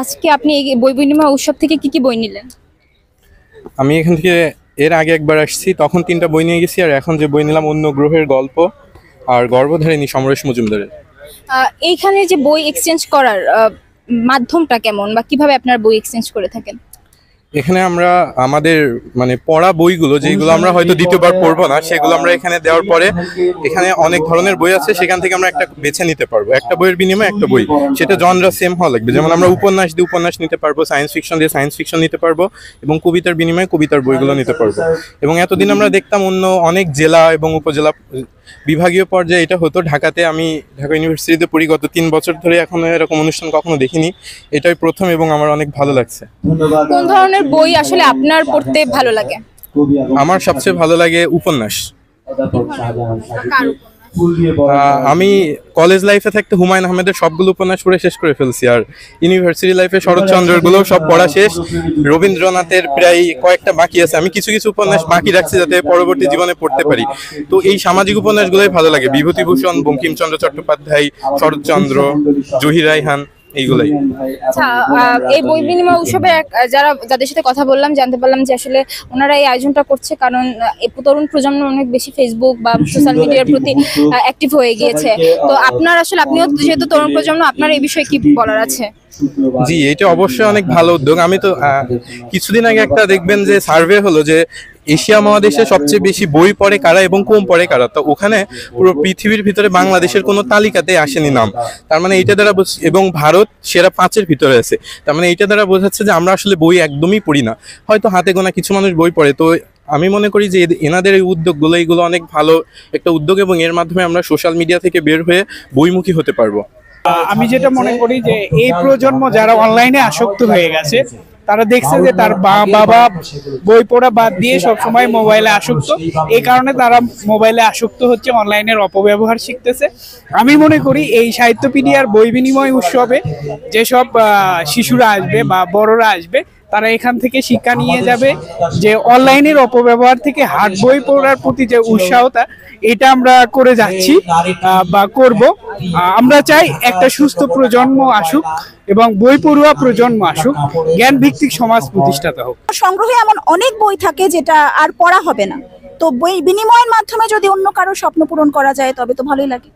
আজকে আপনি এই বই বিনিময় উৎসব থেকে কি বই নিলেন? আমি এখান থেকে এর আগে একবার আসছি, তখন 3টা বই নিয়ে গেছি। আর এখন যে বই নিলাম অন্য গ্রহের গল্প আর গর্ভধারিণী সমরেশ মজুমদারের। এইখানে যে বই এক্সচেঞ্জ করার মাধ্যমটা কেমন, বা কিভাবে আপনার বই এক্সচেঞ্জ করে থাকেন? এখানে আমরা আমাদের মানে পড়া বইগুলো যেগুলো আমরা হয়তো দ্বিতীয়বার পড়বো না, সেগুলো আমরা এখানে দেওয়ার পরে এখানে অনেক ধরনের বই আছে, সেখান থেকে আমরা একটা বেছে নিতে পারবো। একটা বইয়ের বিনিময়ে একটা বই, সেটা জনরা সেম হওয়া লাগবে। যেমন আমরা উপন্যাস দিয়ে উপন্যাস নিতে পারবো, সায়েন্স ফিকশন দিয়ে সায়েন্স ফিকশন নিতে পারবো, এবং কবিতার বিনিময়ে কবিতার বইগুলো নিতে পারবো। এবং এতদিন আমরা দেখতাম অন্য অনেক জেলা এবং উপজেলা বিভাগীয় পর্যায়ে এটা হতো। ঢাকাতে আমি ঢাকা ইউনিভার্সিটিতে পড়ি গত 3 বছর ধরে, এখনো এরকম অনুষ্ঠান কখনো দেখিনি। এটাই প্রথম এবং আমার অনেক ভালো লাগছে। কোন ধরনের বই আসলে আপনার পড়তে ভালো লাগে? আমার সবচেয়ে ভালো লাগে উপন্যাস। আমি কলেজ লাইফে থাকতে হুমায়ুন আহমেদের সবগুলো উপন্যাস পড়ে শেষ করে ফেলছি, আর ইউনিভার্সিটি লাইফে শরৎচন্দ্রের গুলো সব পড়া শেষ। রবীন্দ্রনাথের প্রায় কয়েকটা বাকি আছে, আমি কিছু কিছু উপন্যাস বাকি রাখছি যাতে পরবর্তী জীবনে পড়তে পারি। তো এই সামাজিক উপন্যাসগুলোই ভালো লাগে, বিভূতিভূষণ, বঙ্কিমচন্দ্র চট্টোপাধ্যায়, শরৎচন্দ্র, জহির রায়হান, এইগুলাই। আচ্ছা, এই বই বিনিময় উৎসবে যাদের সাথে কথা বললাম, জানতে পারলাম যে আসলে ওনারা এই আয়োজনটা করছে কারণ তরুণ প্রজন্ম অনেক বেশি ফেসবুক বা সোশ্যাল মিডিয়ার প্রতি অ্যাক্টিভ হয়ে গিয়েছে। তো আপনিও যেহেতু তরুণ প্রজন্ম, আপনার এই বিষয়ে কি বলার আছে? জি, এটা অবশ্যই অনেক ভালো উদ্যোগ। আমি তো কিছুদিন আগে একটা দেখবেন যে সার্ভে হলো যে এশিয়া মহাদেশে সবচেয়ে বেশি বই পড়ে কারা এবং কম পড়ে কারা। তো ওখানে পুরো পৃথিবীর ভিতরে বাংলাদেশের কোনো তালিকাতে আসেনি নাম। তার মানে এইটা দ্বারা এবং ভারত সেরা 5-এর ভিতরে আছে। তার মানে এইটা দ্বারা বোঝাচ্ছে যে আমরা আসলে বই একদমই পড়ি না, হয়তো হাতে গোনা কিছু মানুষ বই পড়ে। তো আমি মনে করি যে এনাদের এই উদ্যোগগুলো এইগুলো অনেক ভালো একটা উদ্যোগ, এবং এর মাধ্যমে আমরা সোশ্যাল মিডিয়া থেকে বের হয়ে বইমুখী হতে পারবো। আমি যেটা মনে করি যে এই প্রজন্ম যারা অনলাইনে আসক্ত হয়ে গেছে, তারা দেখছে যে তার বাবা বই পড়া বাদ দিয়ে সবসময় মোবাইলে আসক্ত। এই কারণে তারা মোবাইলে আসক্ত হচ্ছে, অনলাইনের অপব্যবহার শিখতেছে। আমি মনে করি এই সাহিত্যপিডিয়ার বই বিনিময় উৎসবে যেসব শিশুরা আসবে বা বড়রা আসবে, তারা এখান থেকে শিক্ষা নিয়ে যাবে যে অনলাইনের অপব্যবহার থেকে হার্ড বই পড়ার প্রতি যে উৎসাহতা, এটা আমরা করে যাচ্ছি বা করব। আমরা চাই একটা সুস্থ প্রজন্ম আসুক এবং বই পড়ুয়া প্রজন্ম আসুক, জ্ঞান ভিত্তিক সমাজ প্রতিষ্ঠাতা হোক। সংগ্রহে এমন অনেক বই থাকে যেটা আর পড়া হবে না, তো বই বিনিময়ের মাধ্যমে যদি অন্য কারো স্বপ্ন পূরণ করা যায় তবে তো ভালোই লাগে।